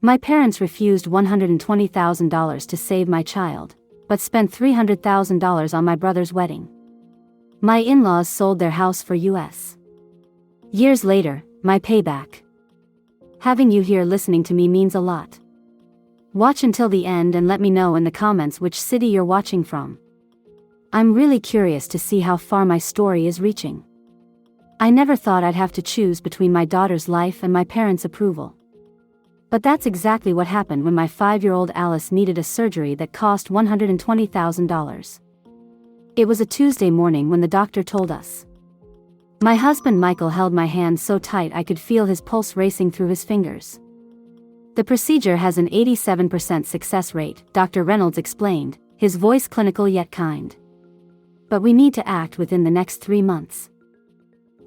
My parents refused $120,000 to save my child, but spent $300,000 on my brother's wedding. My in-laws sold their house for US. Years later, my payback. Having you here listening to me means a lot. Watch until the end and let me know in the comments which city you're watching from. I'm really curious to see how far my story is reaching. I never thought I'd have to choose between my daughter's life and my parents' approval. But that's exactly what happened when my 5-year-old Alice needed a surgery that cost $120,000. It was a Tuesday morning when the doctor told us. My husband Michael held my hand so tight I could feel his pulse racing through his fingers. The procedure has an 87% success rate, Dr. Reynolds explained, his voice clinical yet kind. But we need to act within the next 3 months.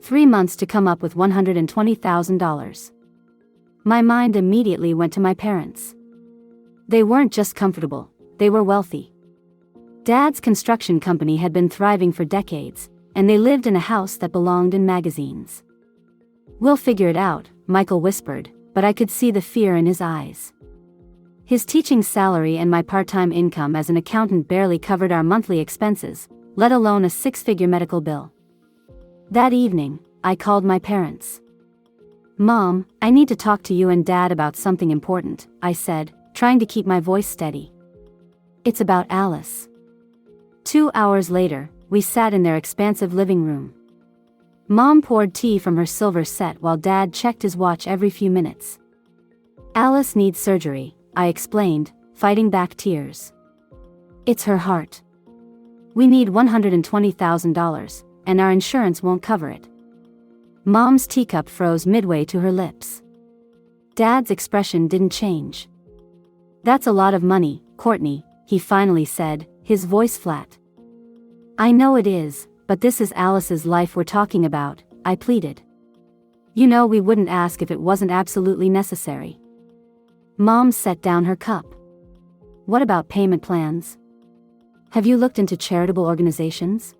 3 months to come up with $120,000. My mind immediately went to my parents. They weren't just comfortable, they were wealthy. Dad's construction company had been thriving for decades, and they lived in a house that belonged in magazines. "We'll figure it out," Michael whispered, but I could see the fear in his eyes. His teaching salary and my part-time income as an accountant barely covered our monthly expenses, let alone a 6-figure medical bill. That evening, I called my parents. "Mom, I need to talk to you and Dad about something important," I said, trying to keep my voice steady. "It's about Alice." 2 hours later, we sat in their expansive living room. Mom poured tea from her silver set while Dad checked his watch every few minutes. "Alice needs surgery," I explained, fighting back tears. "It's her heart. We need $120,000, and our insurance won't cover it." Mom's teacup froze midway to her lips. Dad's expression didn't change. "That's a lot of money, Courtney," he finally said, his voice flat. "I know it is, but this is Alice's life we're talking about," I pleaded. "You know we wouldn't ask if it wasn't absolutely necessary." Mom set down her cup. "What about payment plans? Have you looked into charitable organizations?"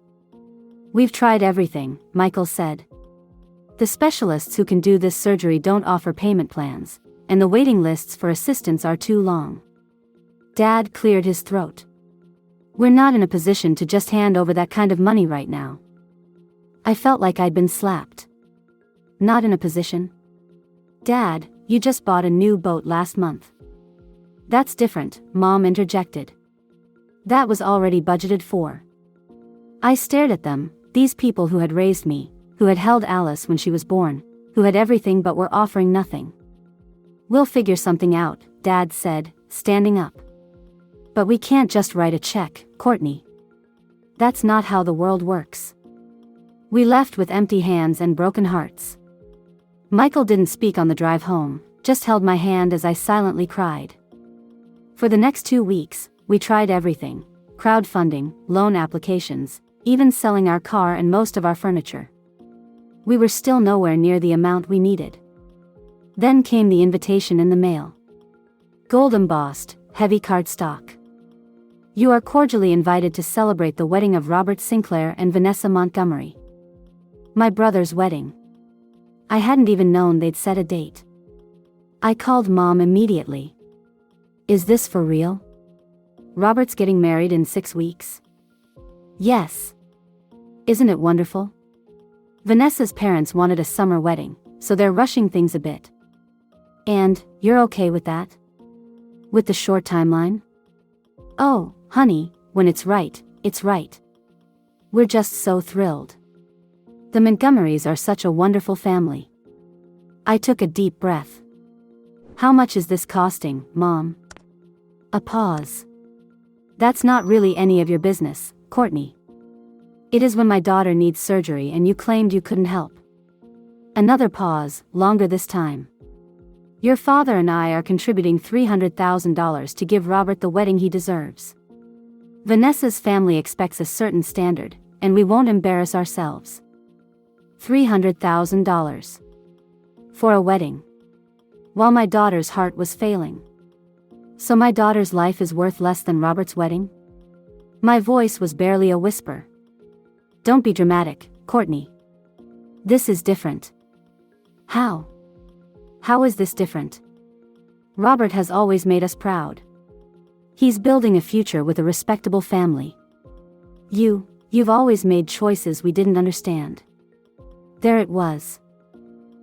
"We've tried everything," Michael said. "The specialists who can do this surgery don't offer payment plans, and the waiting lists for assistance are too long." Dad cleared his throat. "We're not in a position to just hand over that kind of money right now." I felt like I'd been slapped. "Not in a position?" "Dad, you just bought a new boat last month." "That's different," Mom interjected. "That was already budgeted for." I stared at them, these people who had raised me, who had held Alice when she was born, who had everything but were offering nothing. "We'll figure something out," Dad said, standing up. "But we can't just write a check, Courtney. That's not how the world works." We left with empty hands and broken hearts. Michael didn't speak on the drive home, just held my hand as I silently cried. For the next 2 weeks, we tried everything: crowdfunding, loan applications, even selling our car and most of our furniture. We were still nowhere near the amount we needed. Then came the invitation in the mail. Gold embossed, heavy cardstock. "You are cordially invited to celebrate the wedding of Robert Sinclair and Vanessa Montgomery." My brother's wedding. I hadn't even known they'd set a date. I called Mom immediately. "Is this for real? Robert's getting married in 6 weeks?" "Yes. Isn't it wonderful?" Vanessa's parents wanted a summer wedding, so they're rushing things a bit. "And, you're okay with that? With the short timeline?" "Oh, honey, when it's right, it's right. We're just so thrilled. The Montgomerys are such a wonderful family." I took a deep breath. "How much is this costing, Mom?" A pause. "That's not really any of your business, Courtney. It is when my daughter needs surgery and you claimed you couldn't help." Another pause, longer this time. "Your father and I are contributing $300,000 to give Robert the wedding he deserves. Vanessa's family expects a certain standard, and we won't embarrass ourselves." $300,000. For a wedding. While my daughter's heart was failing. So my daughter's life is worth less than Robert's wedding? My voice was barely a whisper. "Don't be dramatic, Courtney. This is different." "How? How is this different?" Robert has always made us proud. He's building a future with a respectable family. You've always made choices we didn't understand." There it was.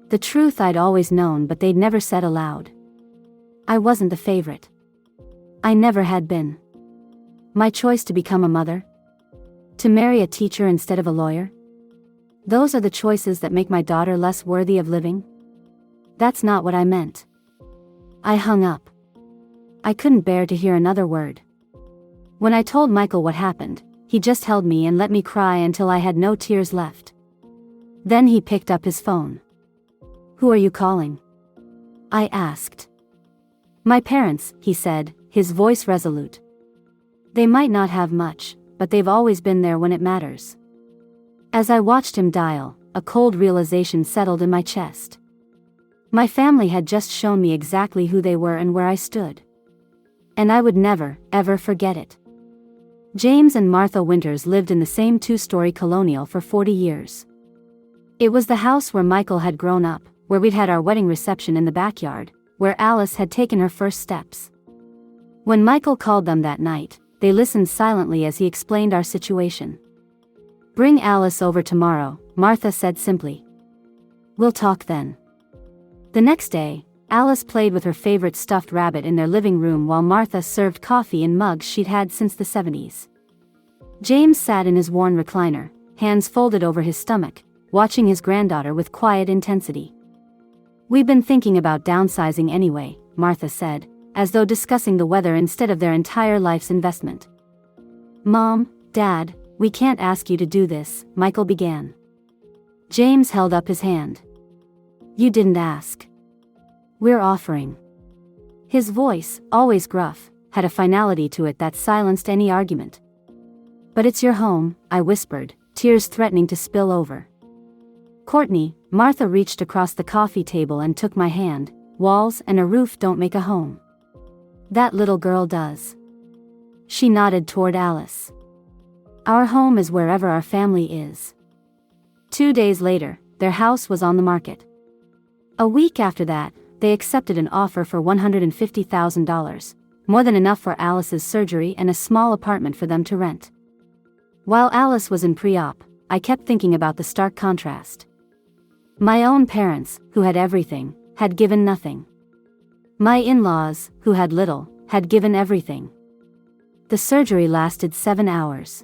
The truth I'd always known, but they'd never said aloud. I wasn't the favorite. I never had been. My choice to become a mother? To marry a teacher instead of a lawyer? Those are the choices that make my daughter less worthy of living? That's not what I meant. I hung up. I couldn't bear to hear another word. When I told Michael what happened, he just held me and let me cry until I had no tears left. Then he picked up his phone. "Who are you calling?" I asked. "My parents," he said, his voice resolute. "They might not have much, but they've always been there when it matters." As I watched him dial, a cold realization settled in my chest. My family had just shown me exactly who they were and where I stood. And I would never, ever forget it. James and Martha Winters lived in the same two-story colonial for 40 years. It was the house where Michael had grown up, where we'd had our wedding reception in the backyard, where Alice had taken her first steps. When Michael called them that night, they listened silently as he explained our situation. "Bring Alice over tomorrow," Martha said simply. "We'll talk then." The next day, Alice played with her favorite stuffed rabbit in their living room while Martha served coffee in mugs she'd had since the 70s. James sat in his worn recliner, hands folded over his stomach, watching his granddaughter with quiet intensity. "We've been thinking about downsizing anyway," Martha said, as though discussing the weather instead of their entire life's investment. "Mom, Dad, we can't ask you to do this," Michael began. James held up his hand. "You didn't ask. We're offering." His voice, always gruff, had a finality to it that silenced any argument. "But it's your home," I whispered, tears threatening to spill over. "Courtney," Martha reached across the coffee table and took my hand, "walls and a roof don't make a home. That little girl does." She nodded toward Alice. "Our home is wherever our family is." 2 days later, their house was on the market. A week after that, they accepted an offer for $150,000, more than enough for Alice's surgery and a small apartment for them to rent. While Alice was in pre-op, I kept thinking about the stark contrast. My own parents, who had everything, had given nothing. My in-laws, who had little, had given everything. The surgery lasted 7 hours.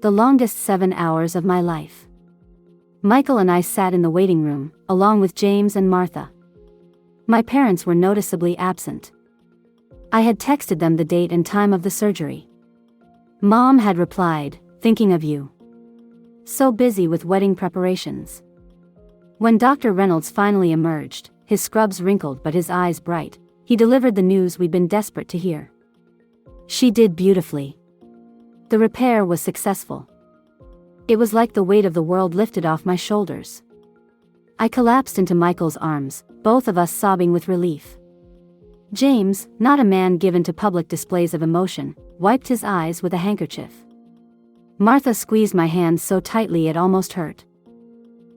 The longest 7 hours of my life. Michael and I sat in the waiting room, along with James and Martha. My parents were noticeably absent. I had texted them the date and time of the surgery. Mom had replied, "Thinking of you. So busy with wedding preparations." When Dr. Reynolds finally emerged, his scrubs wrinkled but his eyes bright, he delivered the news we'd been desperate to hear. She did beautifully. The repair was successful. It was like the weight of the world lifted off my shoulders. I collapsed into Michael's arms, both of us sobbing with relief. James, not a man given to public displays of emotion, wiped his eyes with a handkerchief. Martha squeezed my hand so tightly it almost hurt.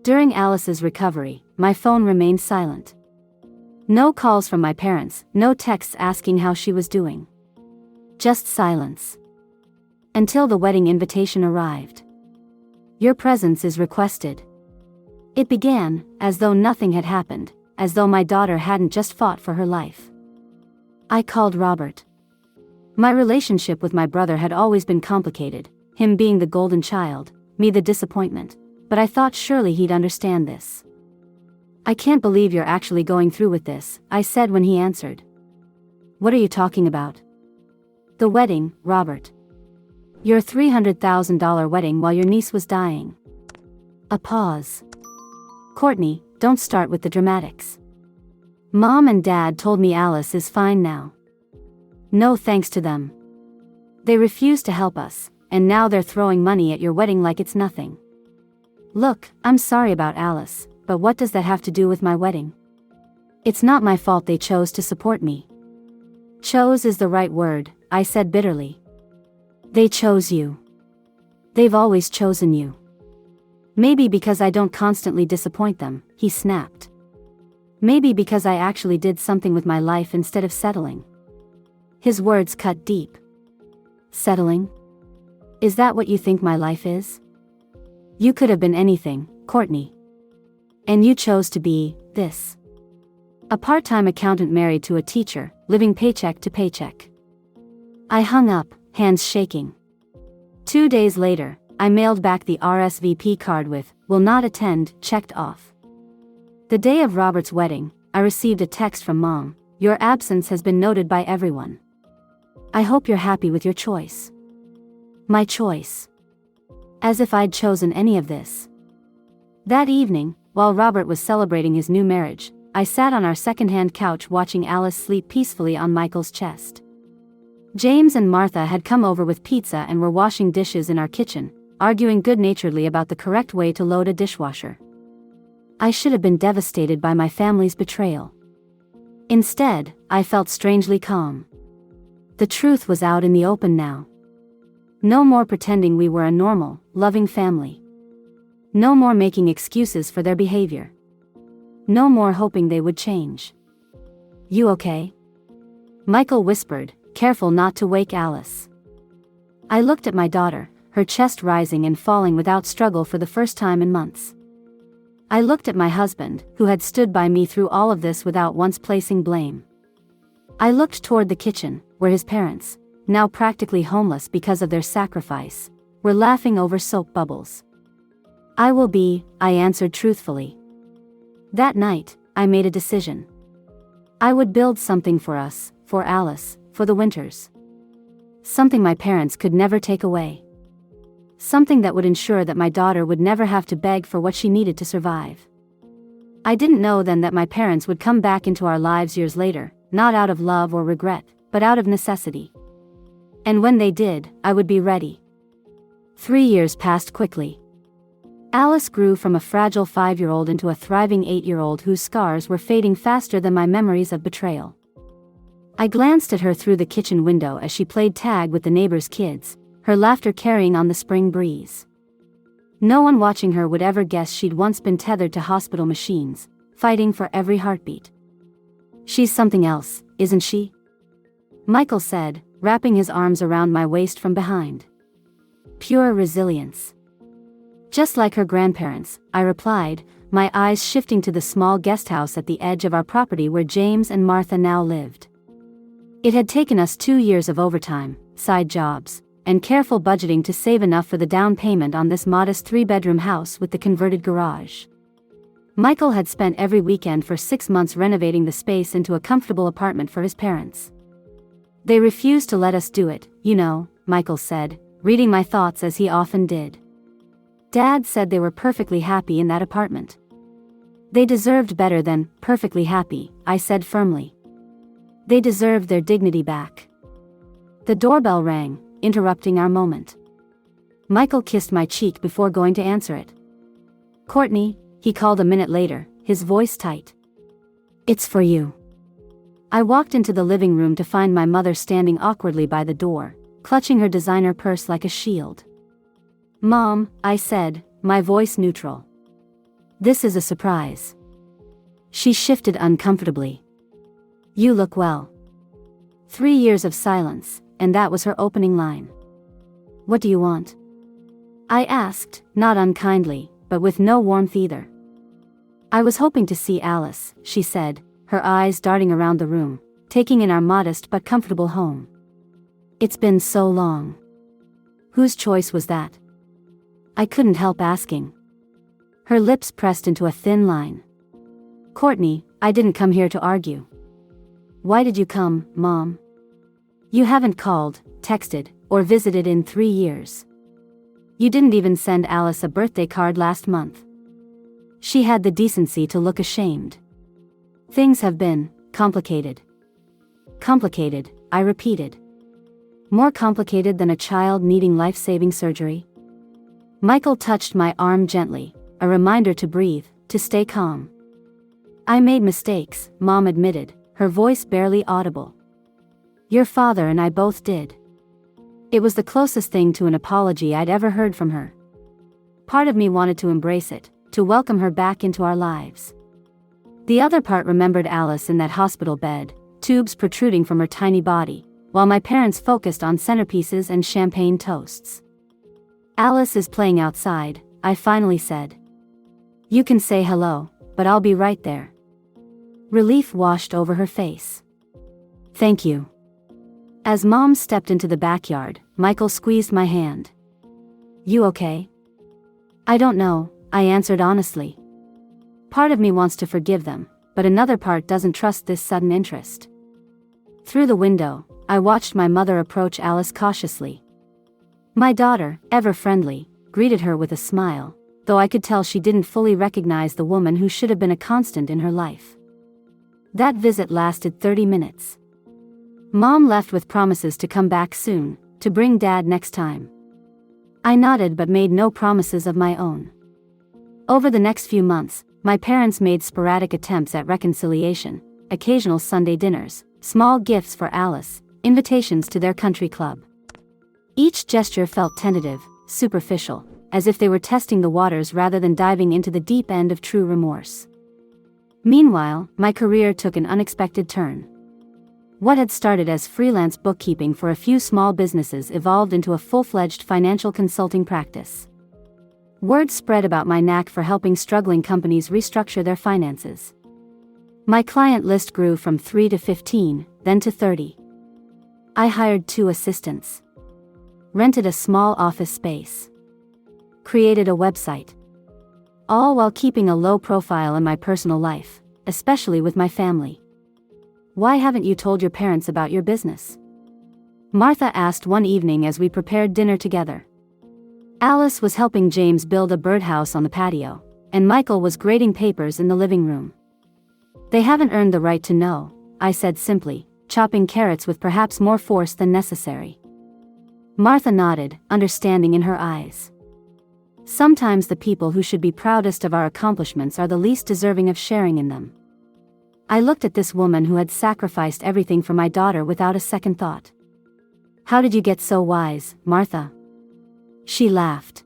During Alice's recovery, my phone remained silent. No calls from my parents, no texts asking how she was doing. Just silence. Until the wedding invitation arrived. "Your presence is requested." It began, as though nothing had happened, as though my daughter hadn't just fought for her life. I called Robert. My relationship with my brother had always been complicated, him being the golden child, me the disappointment, but I thought surely he'd understand this. "I can't believe you're actually going through with this," I said when he answered. "What are you talking about?" "The wedding, Robert. Your $300,000 wedding while your niece was dying." A pause. "Courtney, don't start with the dramatics. Mom and Dad told me Alice is fine now." "No thanks to them. They refused to help us, and now they're throwing money at your wedding like it's nothing." "Look, I'm sorry about Alice, but what does that have to do with my wedding? It's not my fault they chose to support me." "Chose is the right word," I said bitterly. "They chose you. They've always chosen you. Maybe because I don't constantly disappoint them," he snapped. Maybe because I actually did something with my life instead of settling. His words cut deep. Settling? Is that what you think my life is? You could have been anything, Courtney. And you chose to be this. A part-time accountant married to a teacher, living paycheck to paycheck. I hung up, hands shaking. 2 days later, I mailed back the RSVP card with, "Will not attend," checked off. The day of Robert's wedding, I received a text from Mom. "Your absence has been noted by everyone. I hope you're happy with your choice." My choice. As if I'd chosen any of this. That evening, while Robert was celebrating his new marriage, I sat on our second-hand couch watching Alice sleep peacefully on Michael's chest. James and Martha had come over with pizza and were washing dishes in our kitchen, arguing good-naturedly about the correct way to load a dishwasher. I should have been devastated by my family's betrayal. Instead, I felt strangely calm. The truth was out in the open now. No more pretending we were a normal, loving family. No more making excuses for their behavior. No more hoping they would change. "You okay?" Michael whispered, careful not to wake Alice. I looked at my daughter, her chest rising and falling without struggle for the first time in months. I looked at my husband, who had stood by me through all of this without once placing blame. I looked toward the kitchen, where his parents, now practically homeless because of their sacrifice, were laughing over soap bubbles. "I will be," I answered truthfully. That night, I made a decision. I would build something for us, for Alice, for the Winters. Something my parents could never take away. Something that would ensure that my daughter would never have to beg for what she needed to survive. I didn't know then that my parents would come back into our lives years later, not out of love or regret, but out of necessity. And when they did, I would be ready. 3 years passed quickly. Alice grew from a fragile 5-year-old into a thriving 8-year-old whose scars were fading faster than my memories of betrayal. I glanced at her through the kitchen window as she played tag with the neighbors' kids, her laughter carrying on the spring breeze. No one watching her would ever guess she'd once been tethered to hospital machines, fighting for every heartbeat. "She's something else, isn't she?" Michael said, wrapping his arms around my waist from behind. "Pure resilience." "Just like her grandparents," I replied, my eyes shifting to the small guest house at the edge of our property where James and Martha now lived. It had taken us 2 years of overtime, side jobs, and careful budgeting to save enough for the down payment on this modest 3-bedroom house with the converted garage. Michael had spent every weekend for 6 months renovating the space into a comfortable apartment for his parents. "They refused to let us do it, you know," Michael said, reading my thoughts as he often did. "Dad said they were perfectly happy in that apartment." "They deserved better than perfectly happy," I said firmly. "They deserved their dignity back." The doorbell rang, interrupting our moment. Michael kissed my cheek before going to answer it. "Courtney," he called a minute later, his voice tight. "It's for you." I walked into the living room to find my mother standing awkwardly by the door, clutching her designer purse like a shield. "Mom," I said, my voice neutral. "This is a surprise." She shifted uncomfortably. "You look well." 3 years of silence, and that was her opening line. "What do you want?" I asked, not unkindly, but with no warmth either. "I was hoping to see Alice," she said, her eyes darting around the room, taking in our modest but comfortable home. "It's been so long." "Whose choice was that?" I couldn't help asking. Her lips pressed into a thin line. "Courtney, I didn't come here to argue." "Why did you come, Mom? You haven't called, texted, or visited in 3 years. You didn't even send Alice a birthday card last month." She had the decency to look ashamed. "Things have been complicated." "Complicated," I repeated. "More complicated than a child needing life-saving surgery?" Michael touched my arm gently, a reminder to breathe, to stay calm. "I made mistakes," Mom admitted, her voice barely audible. "Your father and I both did." It was the closest thing to an apology I'd ever heard from her. Part of me wanted to embrace it, to welcome her back into our lives. The other part remembered Alice in that hospital bed, tubes protruding from her tiny body, while my parents focused on centerpieces and champagne toasts. Alice is playing outside, I finally said. You can say hello, but I'll be right there. Relief washed over her face. Thank you. As Mom stepped into the backyard, Michael squeezed my hand. You okay? I don't know, I answered honestly. Part of me wants to forgive them, but another part doesn't trust this sudden interest. Through the window, I watched my mother approach Alice cautiously. My daughter, ever friendly, greeted her with a smile, though I could tell she didn't fully recognize the woman who should have been a constant in her life. That visit lasted 30 minutes. Mom left with promises to come back soon, to bring Dad next time. I nodded but made no promises of my own. Over the next few months, my parents made sporadic attempts at reconciliation, occasional Sunday dinners, small gifts for Alice, invitations to their country club. Each gesture felt tentative, superficial, as if they were testing the waters rather than diving into the deep end of true remorse. Meanwhile, my career took an unexpected turn. What had started as freelance bookkeeping for a few small businesses evolved into a full-fledged financial consulting practice. Word spread about my knack for helping struggling companies restructure their finances. My client list grew from 3 to 15, then to 30. I hired 2 assistants. Rented a small office space. Created a website. All while keeping a low profile in my personal life, especially with my family. Why haven't you told your parents about your business? Martha asked one evening as we prepared dinner together. Alice was helping James build a birdhouse on the patio, and Michael was grading papers in the living room. They haven't earned the right to know, I said simply, chopping carrots with perhaps more force than necessary. Martha nodded, understanding in her eyes. Sometimes the people who should be proudest of our accomplishments are the least deserving of sharing in them. I looked at this woman who had sacrificed everything for my daughter without a second thought. How did you get so wise, Martha? She laughed.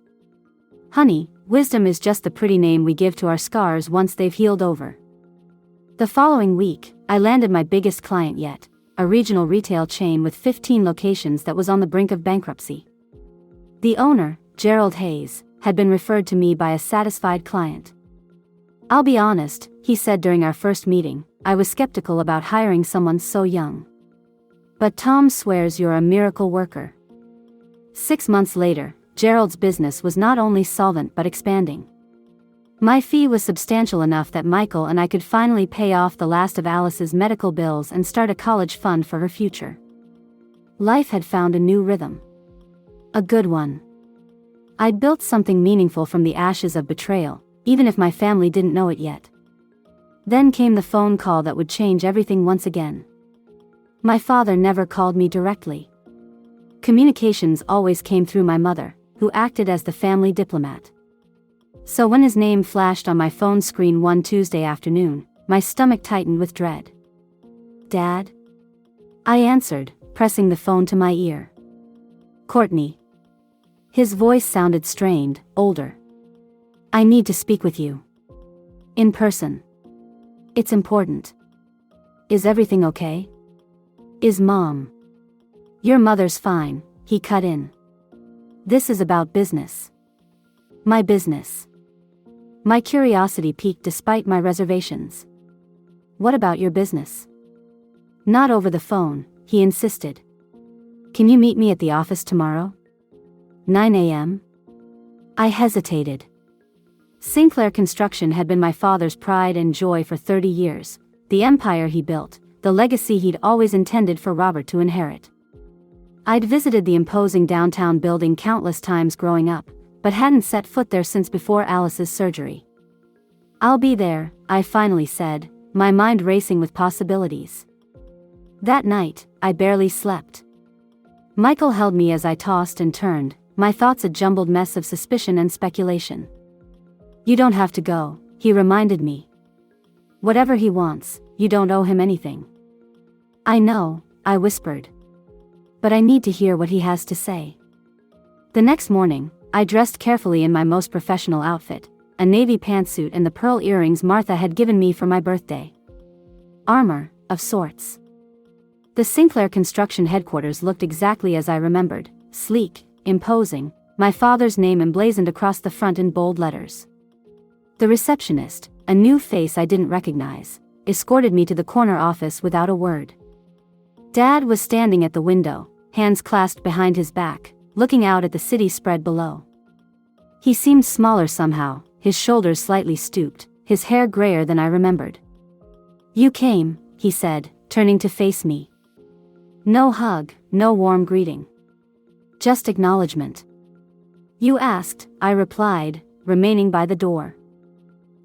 Honey, wisdom is just the pretty name we give to our scars once they've healed over. The following week, I landed my biggest client yet, a regional retail chain with 15 locations that was on the brink of bankruptcy. The owner, Gerald Hayes, had been referred to me by a satisfied client. I'll be honest, he said during our first meeting, I was skeptical about hiring someone so young. But Tom swears you're a miracle worker. 6 months later, Gerald's business was not only solvent but expanding. My fee was substantial enough that Michael and I could finally pay off the last of Alice's medical bills and start a college fund for her future. Life had found a new rhythm. A good one. I'd built something meaningful from the ashes of betrayal, even if my family didn't know it yet. Then came the phone call that would change everything once again. My father never called me directly. Communications always came through my mother, who acted as the family diplomat. So when his name flashed on my phone screen one Tuesday afternoon, my stomach tightened with dread. Dad? I answered, pressing the phone to my ear. Courtney. His voice sounded strained, older. I need to speak with you. In person. It's important. Is everything okay? Is Mom? Your mother's fine, he cut in. This is about business. My business. My curiosity piqued despite my reservations. What about your business? Not over the phone, he insisted. Can you meet me at the office tomorrow? 9 a.m.? I hesitated. Sinclair Construction had been my father's pride and joy for 30 years, the empire he built, the legacy he'd always intended for Robert to inherit. I'd visited the imposing downtown building countless times growing up, but hadn't set foot there since before Alice's surgery. I'll be there, I finally said, my mind racing with possibilities. That night, I barely slept. Michael held me as I tossed and turned, my thoughts a jumbled mess of suspicion and speculation. You don't have to go, he reminded me. Whatever he wants, you don't owe him anything. I know, I whispered. But I need to hear what he has to say. The next morning, I dressed carefully in my most professional outfit, a navy pantsuit and the pearl earrings Martha had given me for my birthday. Armor, of sorts. The Sinclair construction headquarters looked exactly as I remembered, sleek, imposing, my father's name emblazoned across the front in bold letters. The receptionist, a new face I didn't recognize, escorted me to the corner office without a word. Dad was standing at the window, hands clasped behind his back, looking out at the city spread below. He seemed smaller somehow, his shoulders slightly stooped, his hair grayer than I remembered. "You came," he said, turning to face me. No hug, no warm greeting. Just acknowledgement. "You asked," I replied, remaining by the door.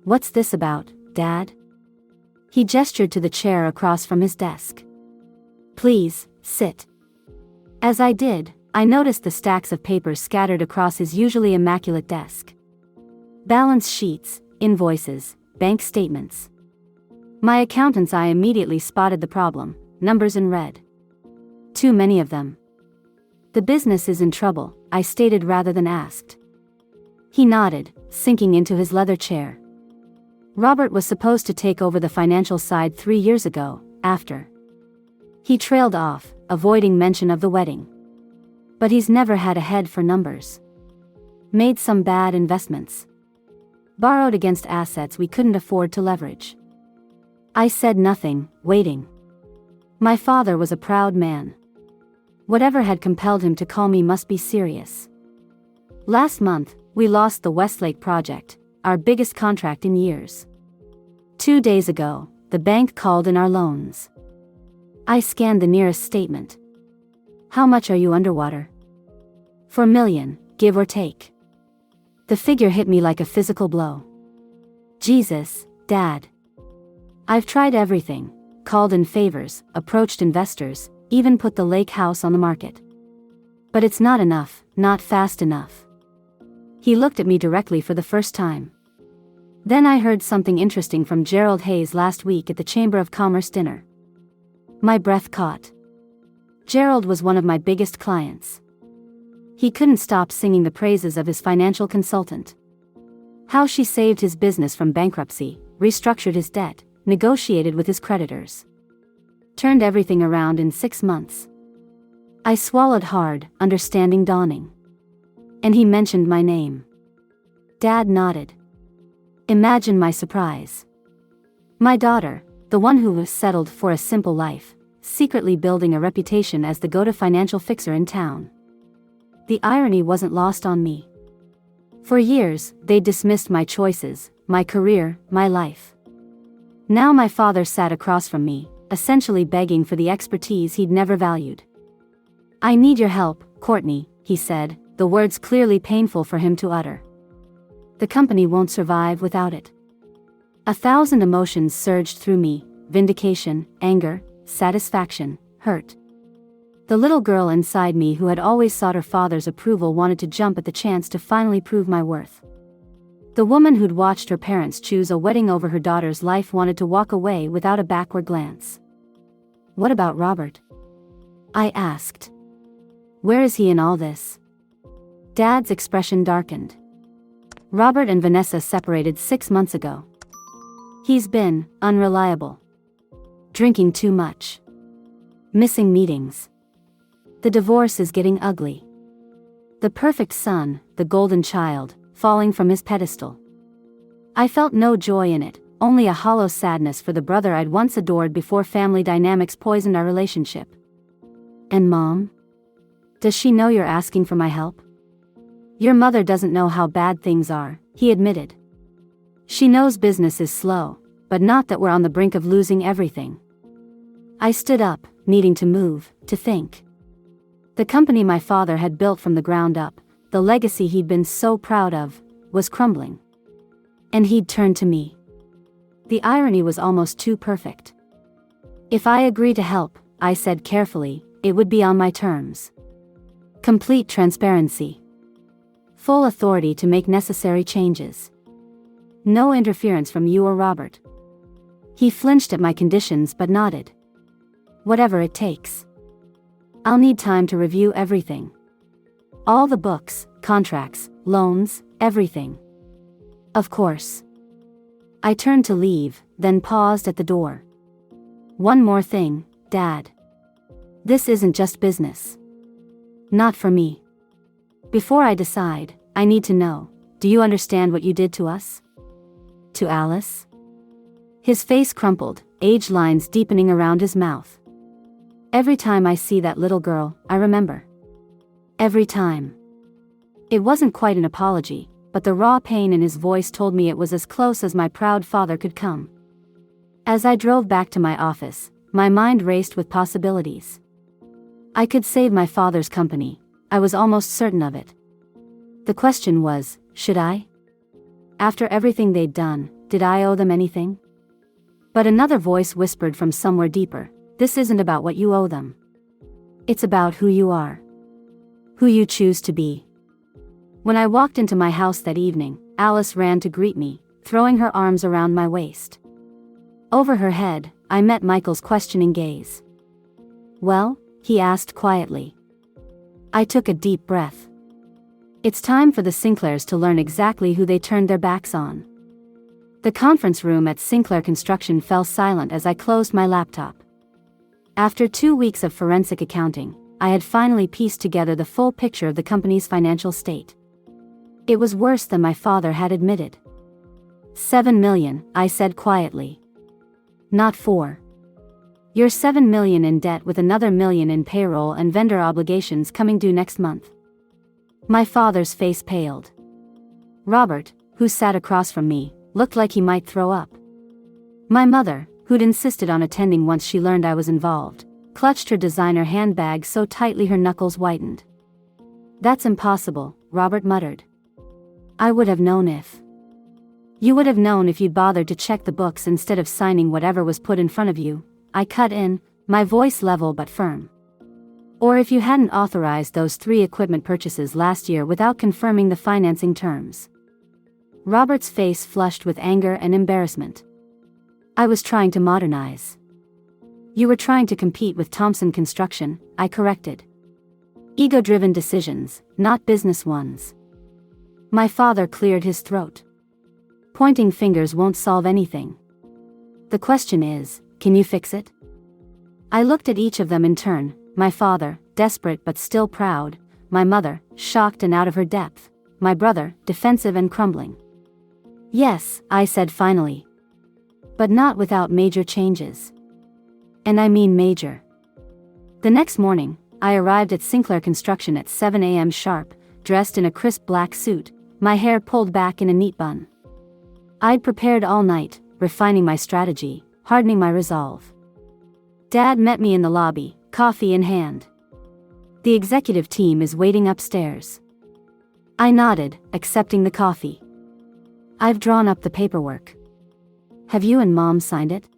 "What's this about, Dad?" He gestured to the chair across from his desk. "Please, sit." As I did, I noticed the stacks of papers scattered across his usually immaculate desk. Balance sheets, invoices, bank statements. My accountant's eye immediately spotted the problem, numbers in red. Too many of them. "The business is in trouble," I stated rather than asked. He nodded, sinking into his leather chair. "Robert was supposed to take over the financial side 3 years ago, after." He trailed off, avoiding mention of the wedding. "But he's never had a head for numbers. Made some bad investments. Borrowed against assets we couldn't afford to leverage." I said nothing, waiting. My father was a proud man. Whatever had compelled him to call me must be serious. "Last month, we lost the Westlake project, our biggest contract in years. 2 days ago, the bank called in our loans." I scanned the nearest statement. "How much are you underwater?" "4 million, give or take." The figure hit me like a physical blow. Jesus, Dad. I've tried everything, called in favors, approached investors, even put the lake house on the market. But it's not enough, not fast enough. He looked at me directly for the first time. Then I heard something interesting from Gerald Hayes last week at the Chamber of Commerce dinner. My breath caught. Gerald was one of my biggest clients. He couldn't stop singing the praises of his financial consultant. How she saved his business from bankruptcy, restructured his debt, negotiated with his creditors. Turned everything around in 6 months. I swallowed hard, understanding dawning. And he mentioned my name. Dad nodded. Imagine my surprise. My daughter, the one who was settled for a simple life, secretly building a reputation as the go-to financial fixer in town. The irony wasn't lost on me. For years, they dismissed my choices, my career, my life. Now my father sat across from me, essentially begging for the expertise he'd never valued. "I need your help, Courtney," he said, the words clearly painful for him to utter. "The company won't survive without it." 1,000 emotions surged through me: vindication, anger, satisfaction, hurt. The little girl inside me who had always sought her father's approval wanted to jump at the chance to finally prove my worth. The woman who'd watched her parents choose a wedding over her daughter's life wanted to walk away without a backward glance. "What about Robert?" I asked. "Where is he in all this?" Dad's expression darkened. "Robert and Vanessa separated 6 months ago. He's been unreliable. Drinking too much. Missing meetings. The divorce is getting ugly. The perfect son, the golden child, falling from his pedestal." I felt no joy in it, only a hollow sadness for the brother I'd once adored before family dynamics poisoned our relationship. "And Mom? Does she know you're asking for my help?" "Your mother doesn't know how bad things are," he admitted. "She knows business is slow, but not that we're on the brink of losing everything." I stood up, needing to move, to think. The company my father had built from the ground up, the legacy he'd been so proud of, was crumbling. And he'd turned to me. The irony was almost too perfect. "If I agree to help," I said carefully, "it would be on my terms. Complete transparency. Full authority to make necessary changes. No interference from you or Robert." He flinched at my conditions but nodded. "Whatever it takes. I'll need time to review everything. All the books, contracts, loans, everything." Of course. I turned to leave, then paused at the door. One more thing, Dad. This isn't just business. Not for me. Before I decide, I need to know, do you understand what you did to us? To Alice? His face crumpled, age lines deepening around his mouth. Every time I see that little girl, I remember. Every time. It wasn't quite an apology, but the raw pain in his voice told me it was as close as my proud father could come. As I drove back to my office, my mind raced with possibilities. I could save my father's company, I was almost certain of it. The question was, should I? After everything they'd done, did I owe them anything? But another voice whispered from somewhere deeper, this isn't about what you owe them. It's about who you are. Who you choose to be. When I walked into my house that evening, Alice ran to greet me, throwing her arms around my waist. Over her head, I met Michael's questioning gaze. Well? He asked quietly. I took a deep breath. It's time for the Sinclairs to learn exactly who they turned their backs on. The conference room at Sinclair Construction fell silent as I closed my laptop. After 2 weeks of forensic accounting, I had finally pieced together the full picture of the company's financial state. It was worse than my father had admitted. $7 million, I said quietly. Not 4. You're $7 million in debt with another $1 million in payroll and vendor obligations coming due next month. My father's face paled. Robert, who sat across from me, looked like he might throw up. My mother, who'd insisted on attending once she learned I was involved, clutched her designer handbag so tightly her knuckles whitened. That's impossible, Robert muttered. I would have known if. You would have known if you'd bothered to check the books instead of signing whatever was put in front of you, I cut in, my voice level but firm. Or if you hadn't authorized those 3 equipment purchases last year without confirming the financing terms. Robert's face flushed with anger and embarrassment. I was trying to modernize. You were trying to compete with Thompson Construction, I corrected. Ego-driven decisions, not business ones. My father cleared his throat. Pointing fingers won't solve anything. The question is, can you fix it? I looked at each of them in turn, my father, desperate but still proud, my mother, shocked and out of her depth, my brother, defensive and crumbling. Yes, I said finally. But not without major changes. And I mean major. The next morning, I arrived at Sinclair Construction at 7 a.m. sharp, dressed in a crisp black suit, my hair pulled back in a neat bun. I'd prepared all night, refining my strategy, hardening my resolve. Dad met me in the lobby, coffee in hand. The executive team is waiting upstairs. I nodded, accepting the coffee. I've drawn up the paperwork. Have you and Mom signed it?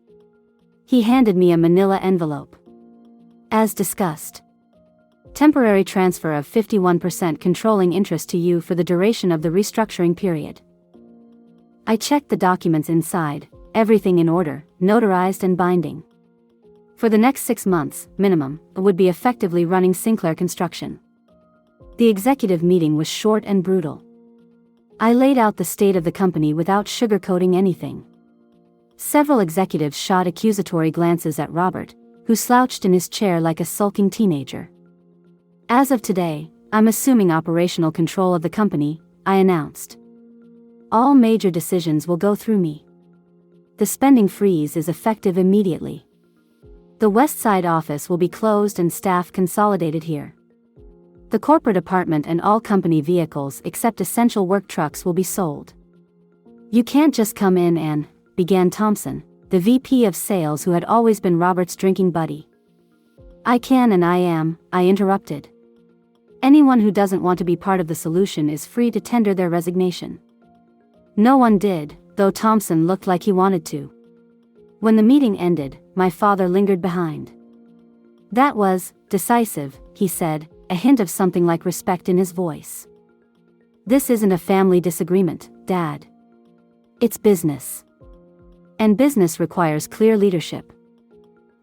He handed me a manila envelope. As discussed. Temporary transfer of 51% controlling interest to you for the duration of the restructuring period. I checked the documents inside, everything in order, notarized and binding. For the next 6 months, minimum, I would be effectively running Sinclair Construction. The executive meeting was short and brutal. I laid out the state of the company without sugarcoating anything. Several executives shot accusatory glances at Robert, who slouched in his chair like a sulking teenager. As of today, I'm assuming operational control of the company, I announced. All major decisions will go through me. The spending freeze is effective immediately. The West Side office will be closed and staff consolidated here. The corporate apartment and all company vehicles except essential work trucks will be sold. You can't just come in and, began Thompson, the VP of sales who had always been Robert's drinking buddy. I can and I am, I interrupted. Anyone who doesn't want to be part of the solution is free to tender their resignation. No one did, though Thompson looked like he wanted to. When the meeting ended, my father lingered behind. That was decisive, he said, a hint of something like respect in his voice. This isn't a family disagreement, Dad. It's business. And business requires clear leadership.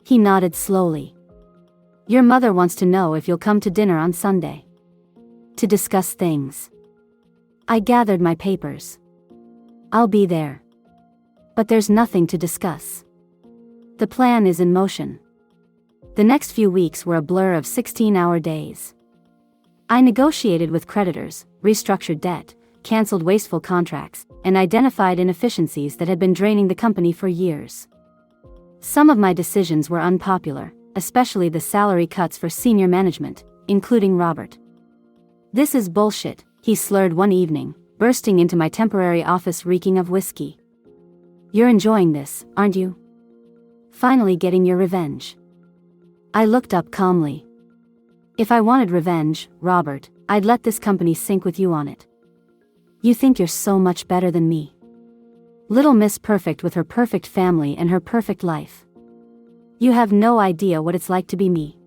He nodded slowly. Your mother wants to know if you'll come to dinner on Sunday. To discuss things. I gathered my papers. I'll be there. But there's nothing to discuss. The plan is in motion. The next few weeks were a blur of 16-hour days. I negotiated with creditors, restructured debt, canceled wasteful contracts, and identified inefficiencies that had been draining the company for years. Some of my decisions were unpopular, especially the salary cuts for senior management, including Robert. "This is bullshit," he slurred one evening, bursting into my temporary office reeking of whiskey. "You're enjoying this, aren't you? Finally getting your revenge." I looked up calmly. "If I wanted revenge, Robert, I'd let this company sink with you on it. You think you're so much better than me. Little Miss Perfect with her perfect family and her perfect life. You have no idea what it's like to be me."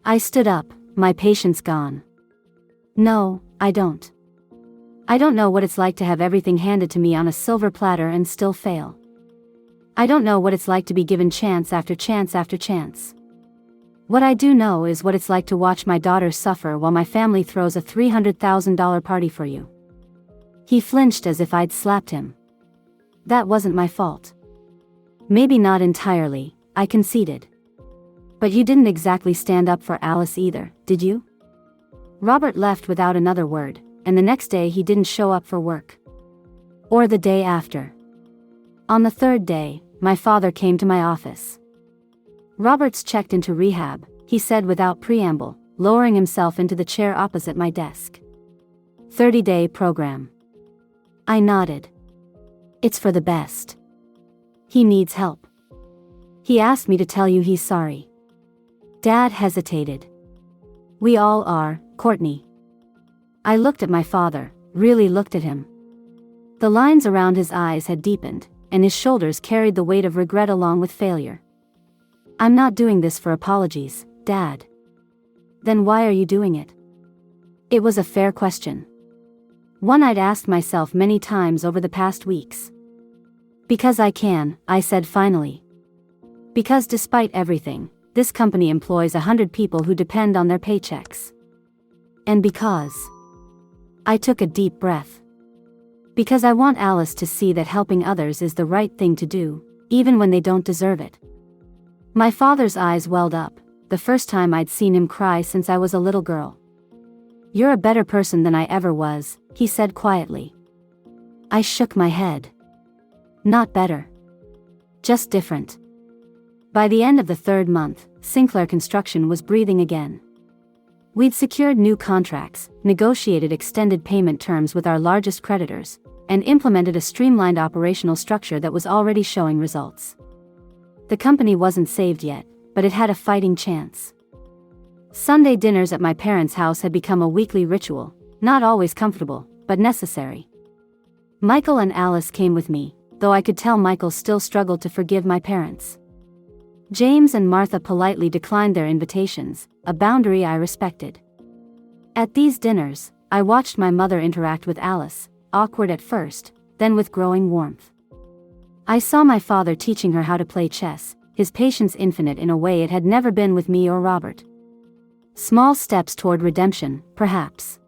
I stood up, my patience gone. "No, I don't. I don't know what it's like to have everything handed to me on a silver platter and still fail. I don't know what it's like to be given chance after chance after chance. What I do know is what it's like to watch my daughter suffer while my family throws a $300,000 party for you." He flinched as if I'd slapped him. "That wasn't my fault." "Maybe not entirely," I conceded. "But you didn't exactly stand up for Alice either, did you?" Robert left without another word, and the next day he didn't show up for work. Or the day after. On the third day, my father came to my office. "Robert's checked into rehab," he said without preamble, lowering himself into the chair opposite my desk. 30-day program. I nodded. "It's for the best. He needs help. He asked me to tell you he's sorry." Dad hesitated. "We all are, Courtney." I looked at my father, really looked at him. The lines around his eyes had deepened, and his shoulders carried the weight of regret along with failure. "I'm not doing this for apologies, Dad." "Then why are you doing it?" It was a fair question. One I'd asked myself many times over the past weeks. "Because I can," I said finally. "Because despite everything, this company employs 100 people who depend on their paychecks. And because..." I took a deep breath. "Because I want Alice to see that helping others is the right thing to do, even when they don't deserve it." My father's eyes welled up, the first time I'd seen him cry since I was a little girl. "You're a better person than I ever was," he said quietly. I shook my head. "Not better. Just different." By the end of the third month, Sinclair Construction was breathing again. We'd secured new contracts, negotiated extended payment terms with our largest creditors, and implemented a streamlined operational structure that was already showing results. The company wasn't saved yet, but it had a fighting chance. Sunday dinners at my parents' house had become a weekly ritual, not always comfortable, but necessary. Michael and Alice came with me, though I could tell Michael still struggled to forgive my parents. James and Martha politely declined their invitations, a boundary I respected. At these dinners, I watched my mother interact with Alice, awkward at first, then with growing warmth. I saw my father teaching her how to play chess, his patience infinite in a way it had never been with me or Robert. Small steps toward redemption, perhaps.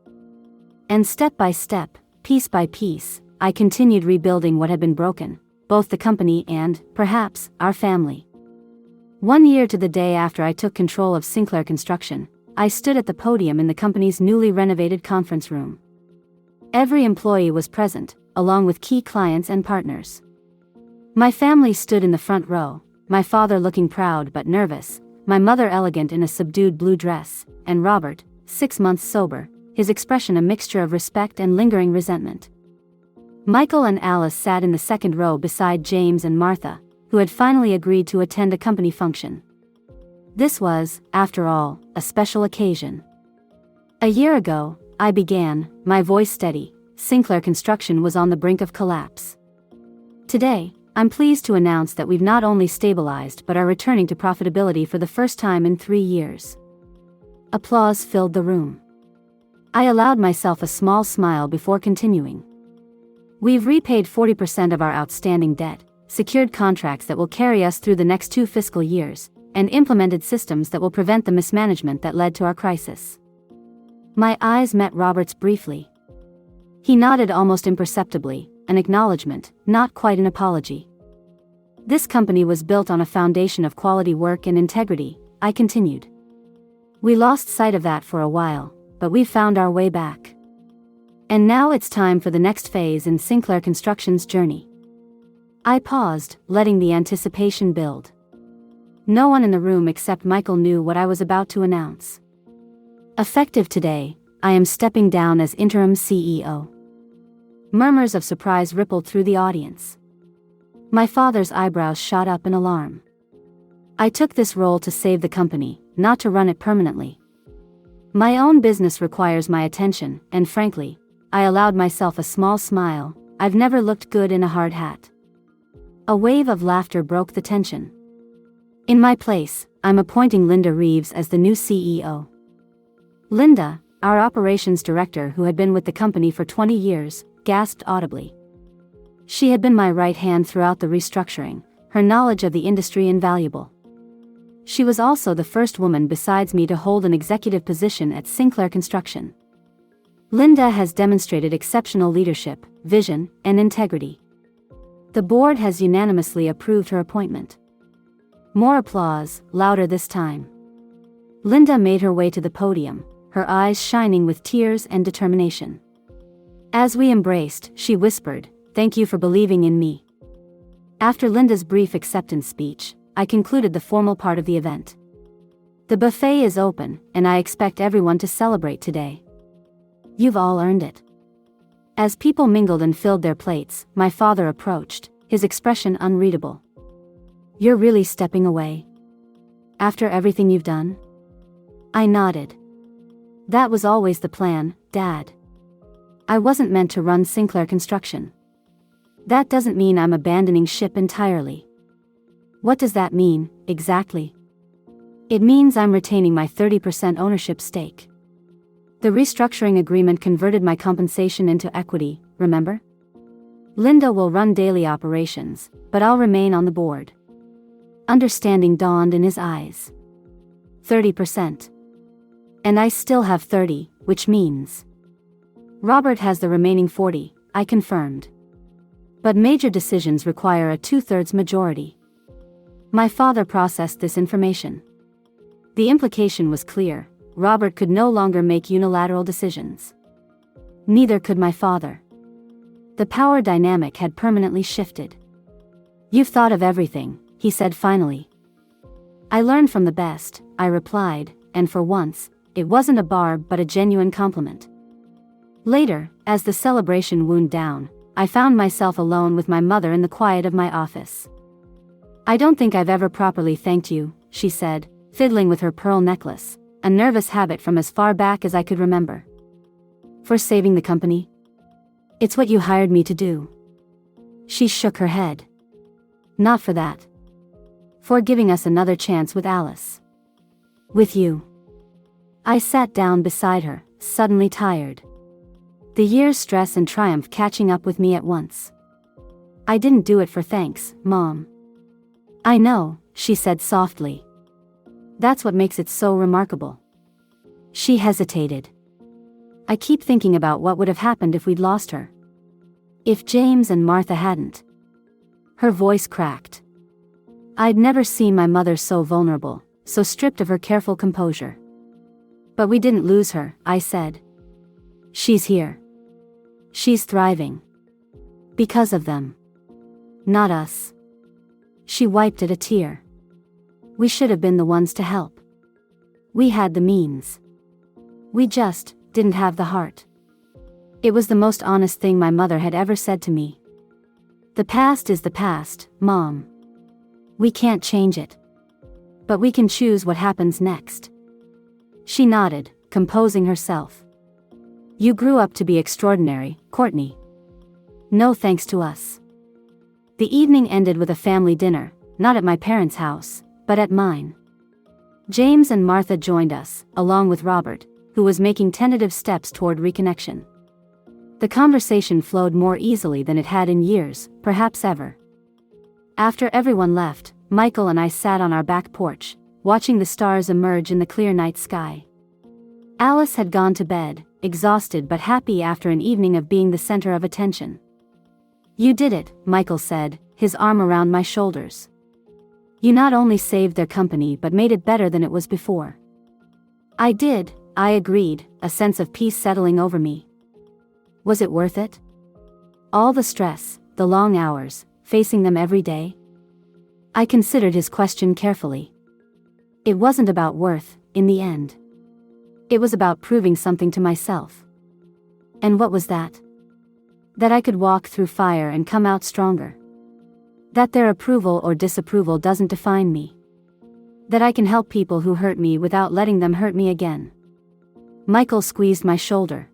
And step by step, piece by piece, I continued rebuilding what had been broken, both the company and, perhaps, our family. 1 year to the day after I took control of Sinclair Construction, I stood at the podium in the company's newly renovated conference room. Every employee was present, along with key clients and partners. My family stood in the front row, my father looking proud but nervous, my mother elegant in a subdued blue dress, and Robert, 6 months sober, his expression a mixture of respect and lingering resentment. Michael and Alice sat in the second row beside James and Martha, who had finally agreed to attend a company function. This was, after all, a special occasion. A year ago, I began, my voice steady, Sinclair Construction was on the brink of collapse. Today, I'm pleased to announce that we've not only stabilized but are returning to profitability for the first time in 3 years. Applause filled the room. I allowed myself a small smile before continuing. We've repaid 40% of our outstanding debt, secured contracts that will carry us through the next 2 fiscal years, and implemented systems that will prevent the mismanagement that led to our crisis. My eyes met Robert's briefly. He nodded almost imperceptibly, an acknowledgement, not quite an apology. This company was built on a foundation of quality work and integrity, I continued. We lost sight of that for a while, but we've found our way back. And now it's time for the next phase in Sinclair Construction's journey. I paused, letting the anticipation build. No one in the room except Michael knew what I was about to announce. Effective today, I am stepping down as interim CEO. Murmurs of surprise rippled through the audience. My father's eyebrows shot up in alarm. I took this role to save the company, not to run it permanently. My own business requires my attention, and frankly, I allowed myself a small smile. I've never looked good in a hard hat. A wave of laughter broke the tension. In my place, I'm appointing Linda Reeves as the new CEO. Linda, our operations director who had been with the company for 20 years, gasped audibly. She had been my right hand throughout the restructuring, her knowledge of the industry invaluable. She was also the first woman besides me to hold an executive position at Sinclair Construction. Linda has demonstrated exceptional leadership, vision, and integrity. The board has unanimously approved her appointment. More applause, louder this time. Linda made her way to the podium, her eyes shining with tears and determination. As we embraced, she whispered, "Thank you for believing in me." After Linda's brief acceptance speech, I concluded the formal part of the event. The buffet is open, and I expect everyone to celebrate today. You've all earned it. As people mingled and filled their plates, my father approached, his expression unreadable. You're really stepping away? After everything you've done? I nodded. That was always the plan, Dad. I wasn't meant to run Sinclair Construction. That doesn't mean I'm abandoning ship entirely. What does that mean, exactly? It means I'm retaining my 30% ownership stake. The restructuring agreement converted my compensation into equity, remember? Linda will run daily operations, but I'll remain on the board. Understanding dawned in his eyes. 30%. And I still have 30, which means Robert has the remaining 40, I confirmed. But major decisions require a 2/3 majority. My father processed this information. The implication was clear: Robert could no longer make unilateral decisions. Neither could my father. The power dynamic had permanently shifted. You've thought of everything, he said finally. I learned from the best, I replied, and for once, it wasn't a barb but a genuine compliment. Later, as the celebration wound down, I found myself alone with my mother in the quiet of my office. I don't think I've ever properly thanked you, she said, fiddling with her pearl necklace, a nervous habit from as far back as I could remember. For saving the company? It's what you hired me to do. She shook her head. Not for that. For giving us another chance with Alice. With you. I sat down beside her, suddenly tired. The year's stress and triumph catching up with me at once. I didn't do it for thanks, Mom. I know, she said softly. That's what makes it so remarkable. She hesitated. I keep thinking about what would have happened if we'd lost her. If James and Martha hadn't. Her voice cracked. I'd never seen my mother so vulnerable, so stripped of her careful composure. But we didn't lose her, I said. She's here. She's thriving. Because of them. Not us. She wiped at a tear. We should have been the ones to help. We had the means. We just didn't have the heart. It was the most honest thing my mother had ever said to me. The past is the past, Mom. We can't change it. But we can choose what happens next. She nodded, composing herself. You grew up to be extraordinary, Courtney. No thanks to us. The evening ended with a family dinner, not at my parents' house, but at mine. James and Martha joined us, along with Robert, who was making tentative steps toward reconnection. The conversation flowed more easily than it had in years, perhaps ever. After everyone left, Michael and I sat on our back porch, watching the stars emerge in the clear night sky. Alice had gone to bed, exhausted but happy after an evening of being the center of attention. You did it, Michael said, his arm around my shoulders. You not only saved their company but made it better than it was before. I did, I agreed, a sense of peace settling over me. Was it worth it? All the stress, the long hours, facing them every day? I considered his question carefully. It wasn't about worth, in the end. It was about proving something to myself. And what was that? That I could walk through fire and come out stronger. That their approval or disapproval doesn't define me. That I can help people who hurt me without letting them hurt me again. Michael squeezed my shoulder.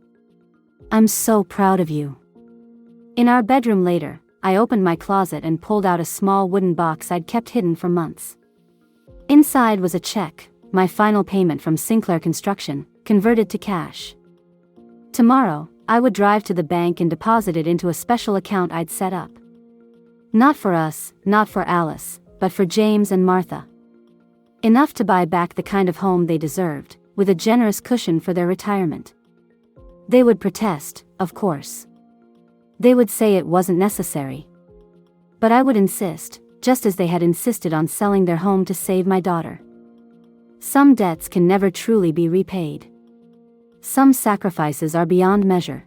I'm so proud of you. In our bedroom later, I opened my closet and pulled out a small wooden box I'd kept hidden for months. Inside was a check, my final payment from Sinclair Construction, converted to cash. Tomorrow, I would drive to the bank and deposit it into a special account I'd set up. Not for us, not for Alice, but for James and Martha. Enough to buy back the kind of home they deserved, with a generous cushion for their retirement. They would protest, of course. They would say it wasn't necessary. But I would insist, just as they had insisted on selling their home to save my daughter. Some debts can never truly be repaid. Some sacrifices are beyond measure.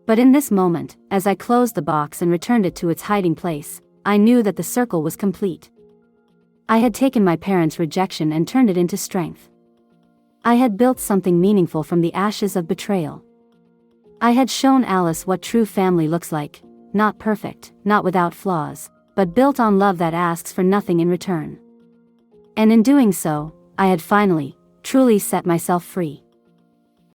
But in this moment, as I closed the box and returned it to its hiding place, I knew that the circle was complete. I had taken my parents' rejection and turned it into strength. I had built something meaningful from the ashes of betrayal. I had shown Alice what true family looks like, not perfect, not without flaws, but built on love that asks for nothing in return. And in doing so, I had finally, truly set myself free.